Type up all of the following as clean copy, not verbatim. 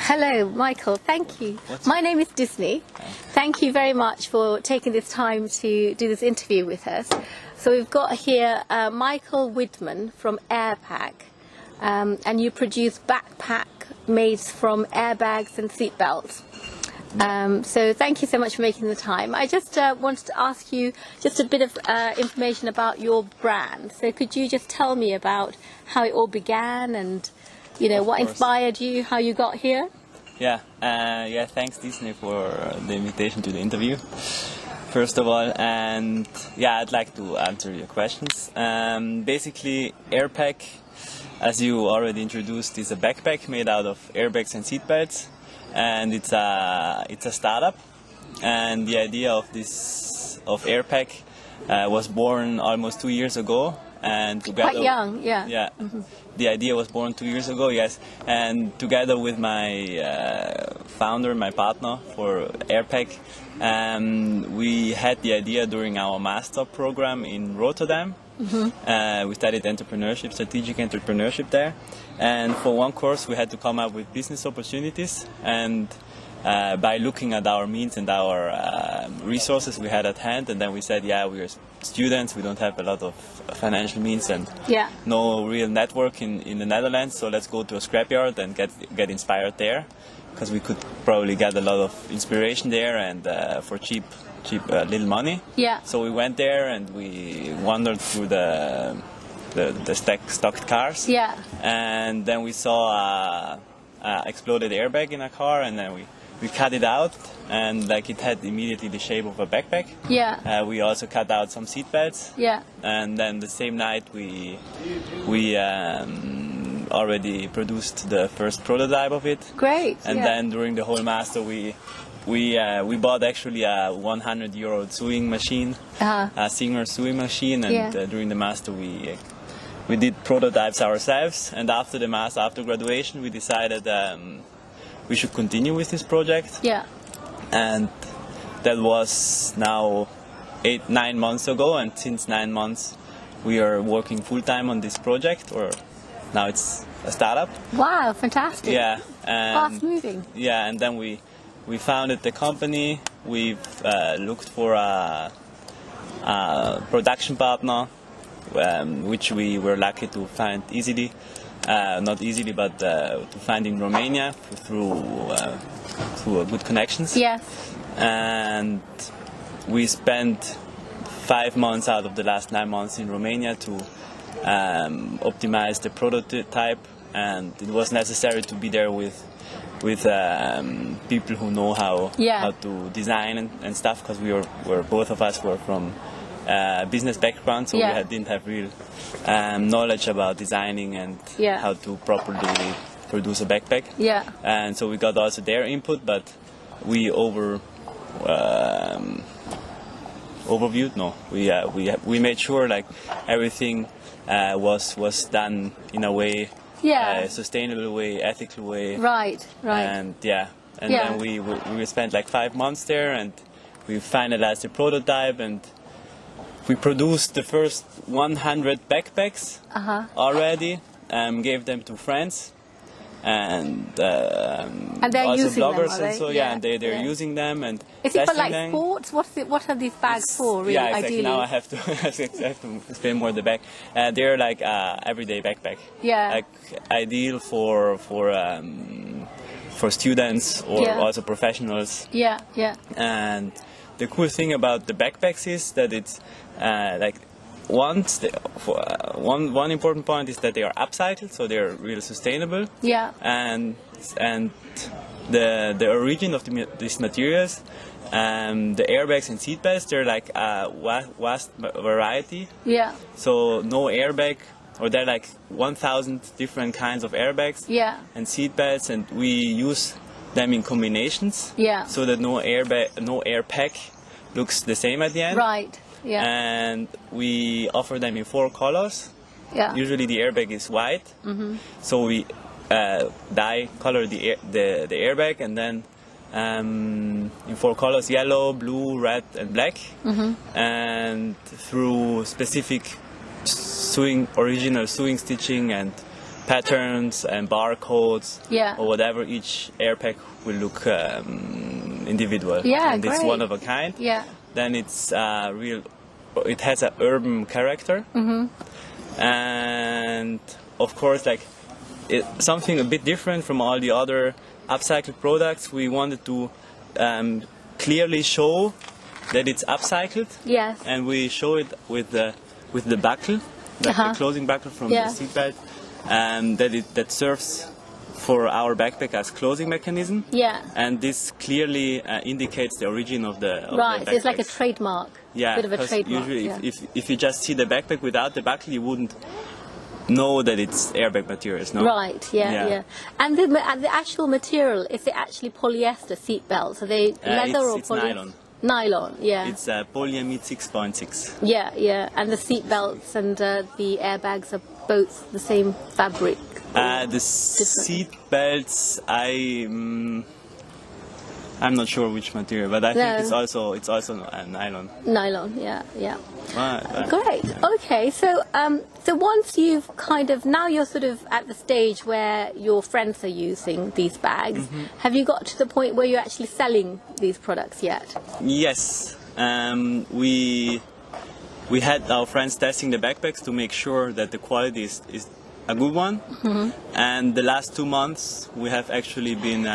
Hello, Michael. Thank you. My name is Disney. Thank you very much for taking this time to do this interview with us. So we've got here Michael Widmann from Airpaq, and you produce backpack made from airbags and seatbelts. So thank you so much for making the time. I just wanted to ask you just a bit of information about your brand. So could you just tell me about how it all began and what inspired you, how you got here? Yeah, thanks Disney for the invitation to the interview, first of all, and yeah, I'd like to answer your questions. Basically, Airpaq, as you already introduced, is a backpack made out of airbags and seatbelts, and it's a startup. And the idea of Airpaq was born almost 2 years ago. And together, quite young, yeah. Yeah, the idea was born 2 years ago, yes. And together with my founder, my partner for Airpaq, we had the idea during our master program in Rotterdam. We studied entrepreneurship, strategic entrepreneurship there. And for one course, we had to come up with business opportunities. And by looking at our means and our resources we had at hand, and then we said, yeah, we are students, we don't have a lot of financial means and no real network in the Netherlands, so let's go to a scrapyard and get inspired there, because we could probably get a lot of inspiration there and for cheap little money. Yeah. So we went there and we wandered through the stocked cars. Yeah. And then we saw a exploded airbag in a car, and then we cut it out, and it had immediately the shape of a backpack. Yeah. We also cut out some seat belts. Yeah. And then the same night we already produced the first prototype of it. Great. And then during the whole master we bought actually a 100-euro sewing machine, a Singer sewing machine, and during the master we did prototypes ourselves. And after the master, after graduation, we decided we should continue with this project. Yeah. And that was now 8-9 months ago, and since 9 months we are working full-time on this project, or now it's a startup. Wow, fantastic. Yeah. Fast moving. Yeah, and then we founded the company. We've looked for a production partner, which we were lucky to find easily. Not easily, but to find in Romania through good connections. Yes. And we spent 5 months out of the last 9 months in Romania to optimize the prototype, and it was necessary to be there with people who know how to design and stuff, because both of us were from business background, so we didn't have real knowledge about designing and how to properly produce a backpack. Yeah. And so we got also their input, but we overviewed. No, we made sure everything was done in a way, sustainable way, ethical way. Right. And then we spent 5 months there, and we finalized the prototype, and we produced the first 100 backpacks already, gave them to friends and they're also using bloggers them, and so and they're using them and is it for sports? What are these bags for? Really, exactly. Ideally? Now I have to explain more the bag. They're everyday backpack. Yeah. Ideal for students or also professionals. Yeah. Yeah. And the cool thing about the backpacks is that it's one important point is that they are upcycled, so they are really sustainable. Yeah. And the origin of these materials, the airbags and seatbelts, they're a vast variety. Yeah. So no airbag, or there are 1,000 different kinds of airbags. Yeah. And seatbelts, and we use them in combinations. Yeah. So that no airpack looks the same at the end. Right. Yeah. And we offer them in 4 colors. Yeah. Usually the airbag is white. Mm-hmm. So we color the airbag, and then in 4 colors: yellow, blue, red, and black. Mm-hmm. And through specific original sewing stitching and patterns and barcodes Yeah. or whatever. Each Airpaq will look individual. Yeah, and it's great. one of a kind. Yeah. Then it's it has an urban character. And of course, like something a bit different from all the other upcycled products. We wanted to clearly show that it's upcycled. Yes. And we show it with the buckle, the closing buckle from the seatbelt, and that serves for our backpack as closing mechanism. Yeah. And this clearly indicates the origin of the Right, so it's like a trademark. Yeah, bit of a because trademark. usually Yeah. if you just see the backpack without the buckle, you wouldn't know that it's airbag materials, no? Right, yeah. And the actual material, is it actually polyester seat belts? Are they leather or it's polyester? nylon. Nylon, yeah. It's polyamide 6.6. Yeah. And the seat belts and the airbags are both the same fabric? The seat belts, I'm not sure which material, but I think it's also nylon. Nylon, yeah. But, Great. yeah. Okay, so once you've now you're sort of at the stage where your friends are using these bags. Have you got to the point where you're actually selling these products yet? Yes. We had our friends testing the backpacks to make sure that the quality is a good one. And the last 2 months we have actually been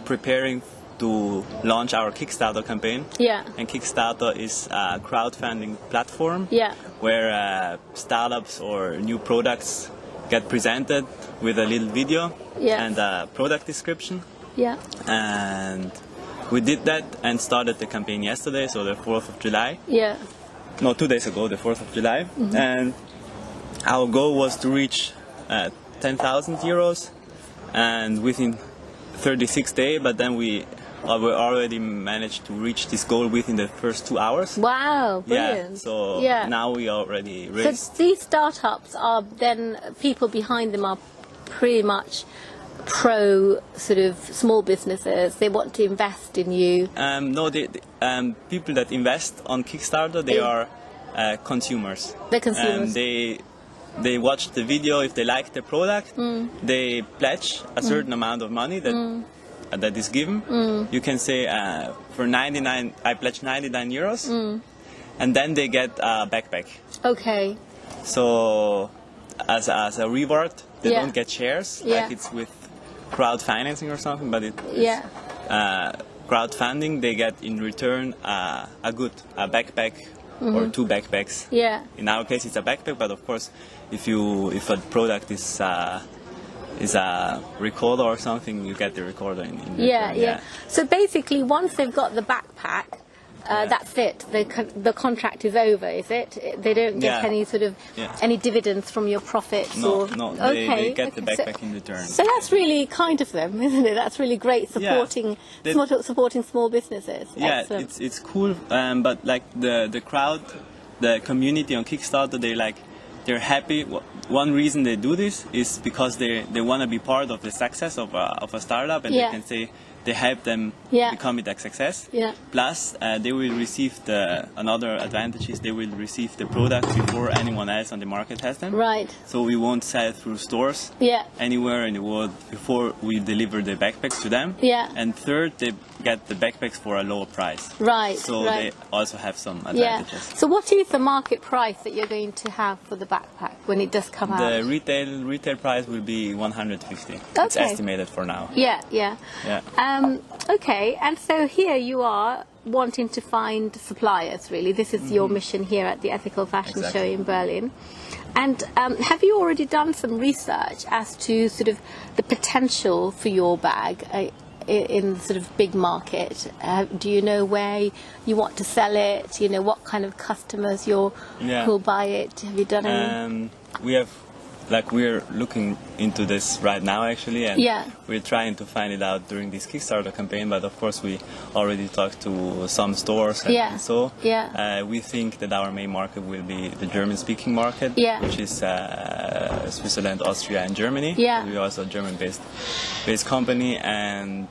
preparing to launch our Kickstarter campaign. Yeah. And Kickstarter is a crowdfunding platform where startups or new products get presented with a little video and a product description. Yeah. And we did that and started the campaign yesterday, so the 4th of July. Yeah. No, 2 days ago, the 4th of July. And our goal was to reach 10,000 euros and within 36 days, but then we already managed to reach this goal within the first 2 hours. Wow, brilliant. Yeah, so now we already raised. So these startups are then, people behind them are pretty much pro sort of small businesses. They want to invest in you. No, people that invest on Kickstarter, they are consumers. They're consumers. And they watch the video. If they like the product, they pledge a certain amount of money that is given. You can say for 99, I pledge 99 euros, and then they get a backpack. Okay. So as a reward, they don't get shares like it's with crowdfinancing or something, but crowdfunding, they get in return a backpack or 2 backpacks. Yeah. In our case, it's a backpack, but of course, if a product is a recorder or something, you get the recorder in return. Yeah. So basically, once they've got the backpack, that's it. The contract is over, is it? They don't get any sort of any dividends from your profits? No, they get the backpack in return. So that's really kind of them, isn't it? That's really great, supporting small businesses. Yeah, Excellent. it's cool. But like the crowd, the community on Kickstarter, they're happy. One reason they do this is because they want to be part of the success of a startup, and they can say they help them become it a success. Yeah. Plus, they will receive another advantage is they will receive the product before anyone else on the market has them. Right. So we won't sell it through stores anywhere in the world before we deliver the backpacks to them. Yeah. And third, they get the backpacks for a lower price. Right. So they also have some advantages. So what is the market price that you're going to have for the backpack when it does come out? The retail price will be 150. It's estimated for now. Yeah. Okay, and so here you are wanting to find suppliers, really. This is your mission here at the Ethical Fashion Show in Berlin. And have you already done some research as to sort of the potential for your bag in the sort of big market? Do you know where you want to sell it? You know what kind of customers who'll buy it? Have you done any? We're looking into this right now actually, and we're trying to find it out during this Kickstarter campaign, but of course we already talked to some stores and so we think that our main market will be the German-speaking market, which is Switzerland, Austria and Germany. We're also a German-based company, and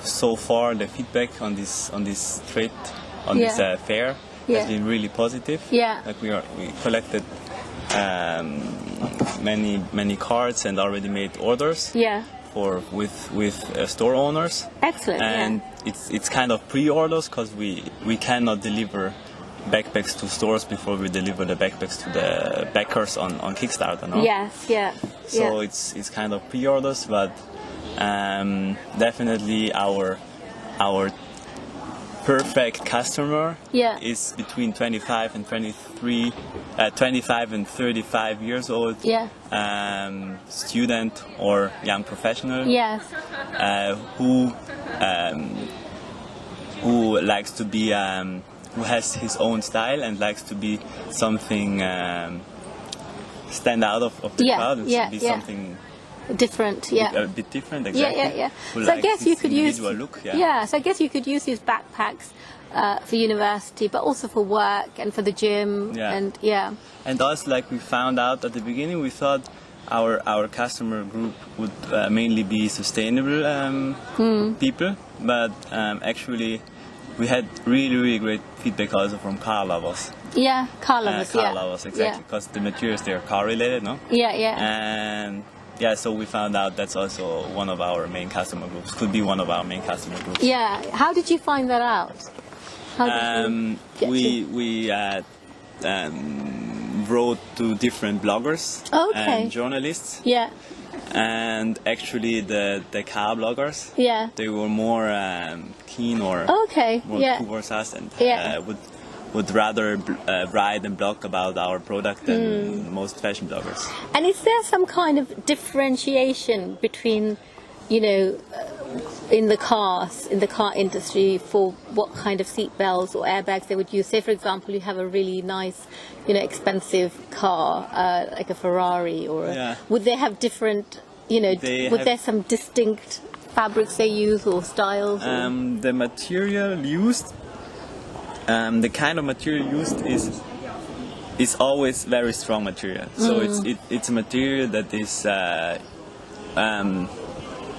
so far the feedback on this fair has been really positive. Like we collected many cards and already made orders. Yeah. With store owners. Excellent. And it's kind of pre-orders because we cannot deliver backpacks to stores before we deliver the backpacks to the backers on Kickstarter. No? Yes. Yeah. So it's kind of pre-orders, but definitely our perfect customer is between 25 and 35 years old, student or young professional, who likes to be, who has his own style and likes to be something stand out of the crowd and be something different, a bit different, exactly. So I guess you could use look, so I guess you could use these backpacks for university, but also for work and for the gym, and also, like we found out at the beginning, we thought our customer group would mainly be sustainable people, but actually we had really great feedback also from car lovers. Car lovers, car lovers, exactly, because the materials, they are car related, no? And so we found out that's also one of our main customer groups, could be one of our main customer groups. How did you find that out? We wrote to different bloggers and journalists. And actually the car bloggers, they were more keen or more towards us and would rather write and blog about our product than most fashion bloggers. And is there some kind of differentiation between, in the car industry for what kind of seat belts or airbags they would use? Say, for example, you have a really nice, expensive car, like a Ferrari, or would they have different, there some distinct fabrics they use or styles? The material used. The kind of material used is always very strong material. So it's a material that is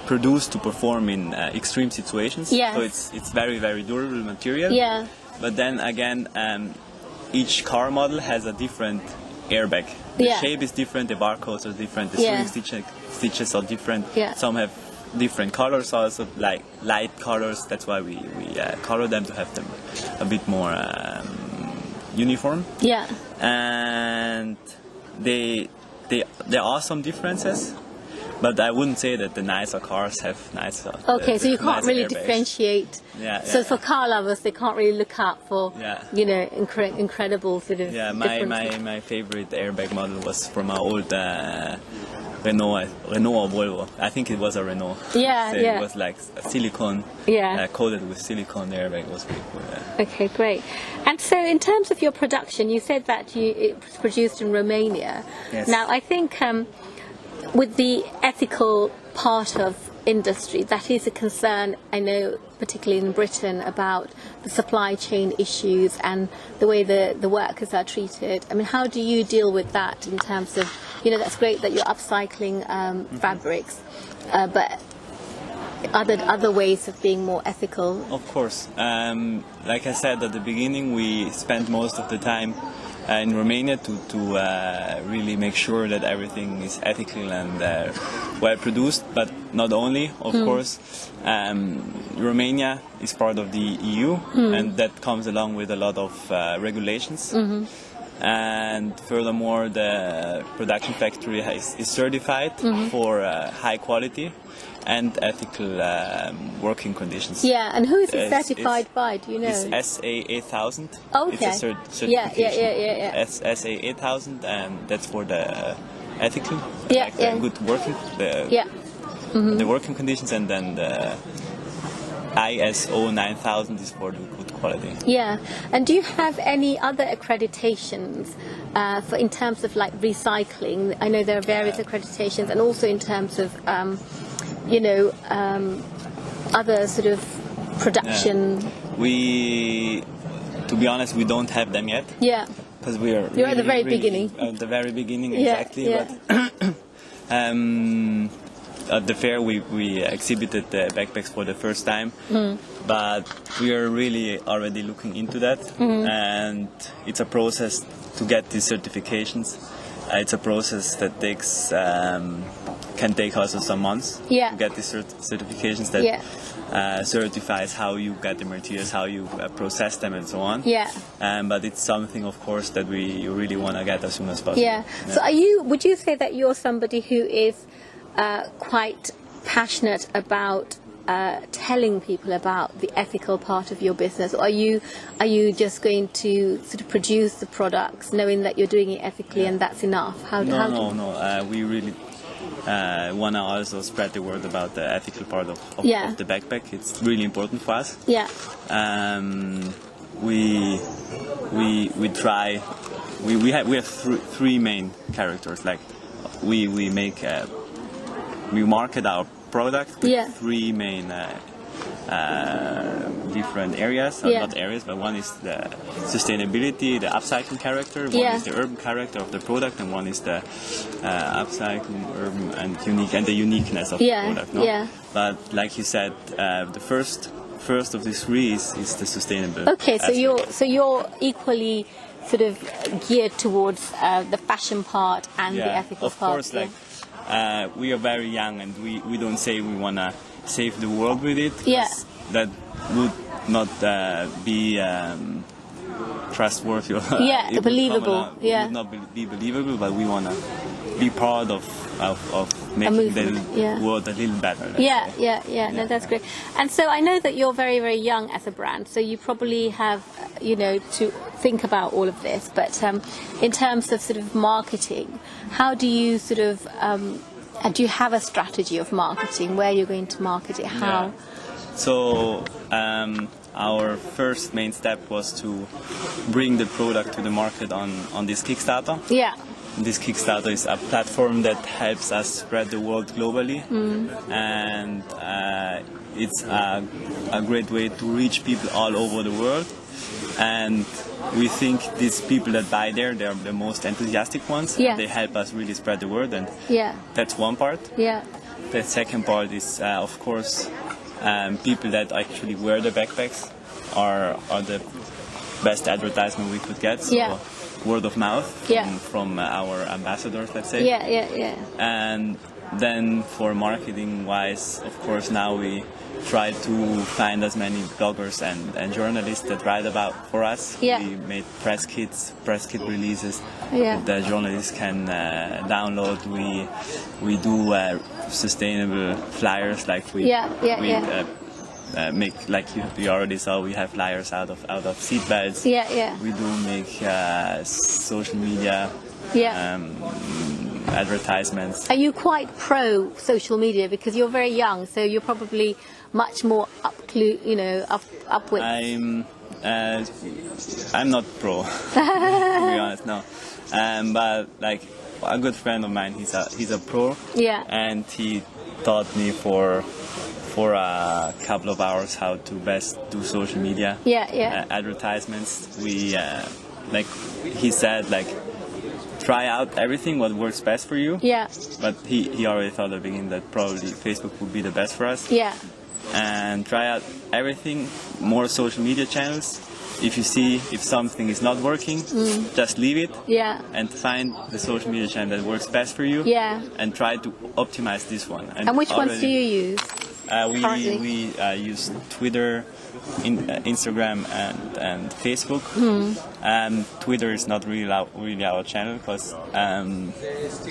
produced to perform in extreme situations. So it's very durable material. But then again, each car model has a different airbag. The shape is different, the barcodes are different, the sewing stitches are different. Some have different colors also, like light colors. That's why we color them to have them a bit more uniform. And there are some differences, but I wouldn't say that the nicer cars have nicer. So you can't really differentiate. So for car lovers, they can't really look out for incredible sort of. My favorite airbag model was from our old Renault or Volvo. I think it was a Renault. It was like a silicone, coated with silicone airbag. It was pretty cool. Okay, great. And so in terms of your production, you said that it was produced in Romania. Now, I think with the ethical part of industry, that is a concern, I know, particularly in Britain, about the supply chain issues and the way the workers are treated. I mean, how do you deal with that in terms of, that's great that you're upcycling fabrics, but other ways of being more ethical? Of course. Like I said at the beginning, we spent most of the time in Romania to really make sure that everything is ethical and well produced, but not only, of course. Romania is part of the EU, and that comes along with a lot of regulations. And furthermore, the production factory is certified for high quality and ethical working conditions. And who is it certified by? Do you know? It's SA 8000. Okay. It's a certification. SA 8000, and that's for the ethical, good working, the working conditions, and then the ISO 9000 is for the good quality. And do you have any other accreditations for in terms of like recycling? I know there are various accreditations, and also in terms of other sort of production. To be honest, we don't have them yet. Because we are. You're at the very beginning. At the very beginning, exactly. But at the fair, we exhibited the backpacks for the first time. But we are really already looking into that, and it's a process to get these certifications. it's a process that takes can take also some months Yeah. to get these certifications that Yeah. certifies how you get the materials, how you process them, and so on. Yeah. But it's something, of course, that you really want to get as soon as possible. Yeah. So would you say that you're somebody who is quite passionate about telling people about the ethical part of your business, or are you just going to sort of produce the products knowing that you're doing it ethically and that's enough? No. We really want to also spread the word about the ethical part of the backpack. It's really important for us. Yeah. We try. We have three main characters. Like we market our product with three main different areas, not areas, but one is the sustainability, the upcycling character, one is the urban character of the product, and one is the upcycling, urban, and the uniqueness of the product. No? Yeah. But like you said, the first of these three is the sustainable. Okay, so you're equally sort of geared towards the fashion part and the ethical part. Of course, we are very young, and we don't say we want to save the world with it. Yeah. That would not be trustworthy. Believable. Would not be believable, but we want to be part of making the world a little better. No, that's great. And so I know that you're very, very young as a brand, so you probably have, to think about all of this. But in terms of sort of marketing, how do you sort of do you have a strategy of marketing? Where you're going to market it? How? Yeah. So our first main step was to bring the product to the market on this Kickstarter. Yeah. This Kickstarter is a platform that helps us spread the word globally, and it's a great way to reach people all over the world. And we think these people that buy there, they're the most enthusiastic ones. Yeah. They help us really spread the word, and that's one part. Yeah. The second part is, of course, people that actually wear the backpacks are the best advertisement we could get. So word of mouth from our ambassadors, let's say. Yeah. And then for marketing wise, of course, now we try to find as many bloggers and journalists that write about for us. We made press kit releases that the journalists can download. We do sustainable flyers, like we make, like you already saw, we have flyers out of seat belts. We do make social media advertisements. Are you quite pro social media, because you're very young, so you're probably much more up with? I'm not pro, to be honest. No, but like a good friend of mine, he's a pro. And he taught me for a couple of hours how to best do social media advertisements. We like he said, try out everything what works best for you. But he already thought at the beginning that probably Facebook would be the best for us. And try out everything, more social media channels. If you see if something is not working, just leave it. And find the social media channel that works best for you. And try to optimize this one. And which ones do you use? We use Twitter, Instagram, and Facebook. Twitter is not really our channel, because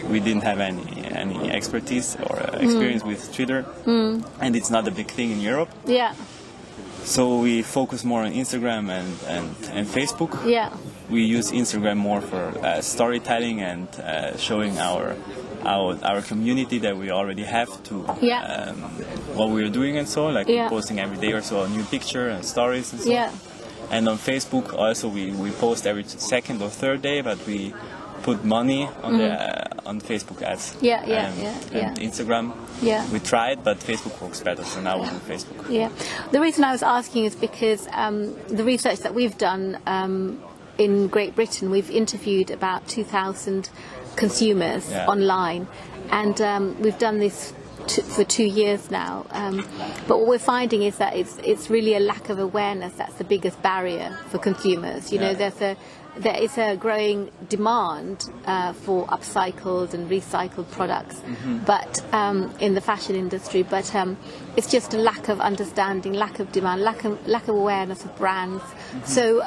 we didn't have any expertise or experience with Twitter, and it's not a big thing in Europe. So we focus more on Instagram and Facebook. We use Instagram more for storytelling and showing our community that we already have to what we are doing, and so posting every day or so a new picture and stories and so. And on Facebook also we post every second or third day, but we put money on Facebook ads. And Instagram. We tried, but Facebook works better, so now we do Facebook. The reason I was asking is because the research that we've done in Great Britain, we've interviewed about 2,000 consumers online, and we've done this for 2 years now. But what we're finding is that it's really a lack of awareness that's the biggest barrier for consumers. There's there is a growing demand for upcycled and recycled products, but in the fashion industry. But it's just a lack of understanding, lack of demand, lack of awareness of brands. So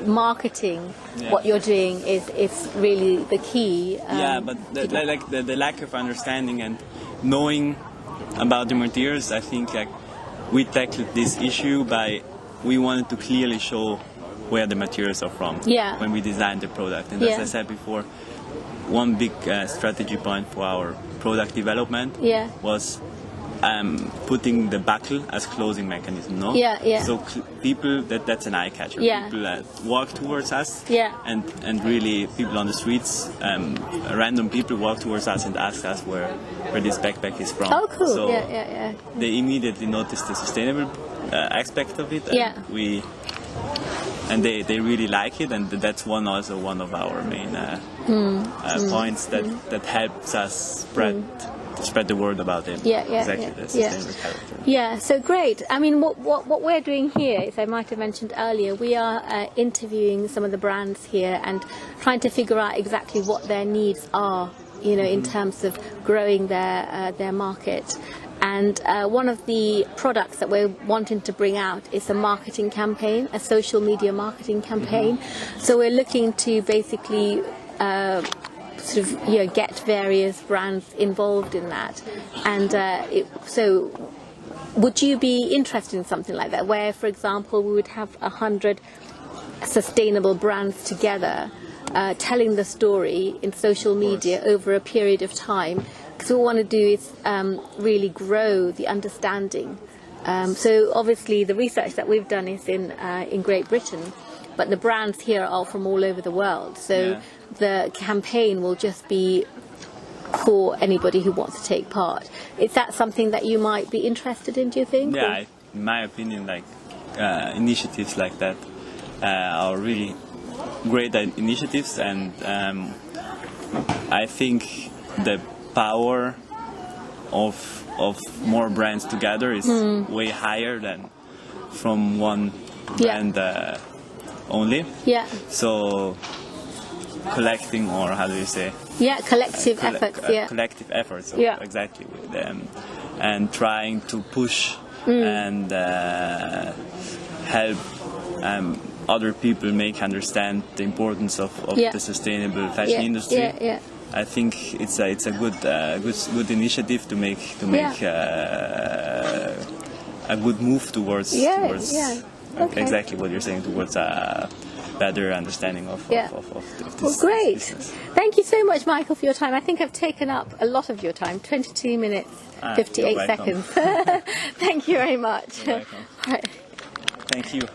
marketing, what you're doing is really the key. But the lack of understanding and knowing about the materials, I think we tackled this issue by we wanted to clearly show where the materials are from when we designed the product. And as I said before, one big strategy point for our product development was putting the buckle as closing mechanism. So people, that's an eye catcher. People walk towards us, and really people on the streets, random people walk towards us and ask us where this backpack is from. Oh, cool. So they immediately noticed the sustainable aspect of it, and they really like it, and that's also one of our main points that helps us spread the word about it. The sustainable character. So great. I mean, what we're doing here, as I might have mentioned earlier, we are interviewing some of the brands here and trying to figure out exactly what their needs are, in terms of growing their market. And one of the products that we're wanting to bring out is a marketing campaign, a social media marketing campaign. So we're looking to basically get various brands involved in that. And so would you be interested in something like that, where, for example, we would have 100 sustainable brands together telling the story in social media over a period of time? Because what we want to do is really grow the understanding. So obviously the research that we've done is in Great Britain, but the brands here are from all over the world. So the campaign will just be for anybody who wants to take part. Is that something that you might be interested in, do you think? Yeah, in my opinion, initiatives like that are really great initiatives, and I think the power of more brands together is way higher than from one brand only. So collecting, or how do you say? Collective efforts. Collective efforts. Exactly. With them, and trying to push and help other people understand the importance of the sustainable fashion industry. I think it's a good initiative to make a good move towards exactly what you're saying, towards a better understanding of this. Well, great. Business. Thank you so much, Michael, for your time. I think I've taken up a lot of your time. 22 minutes, 58 seconds. Thank you very much. You're welcome. Right. Thank you.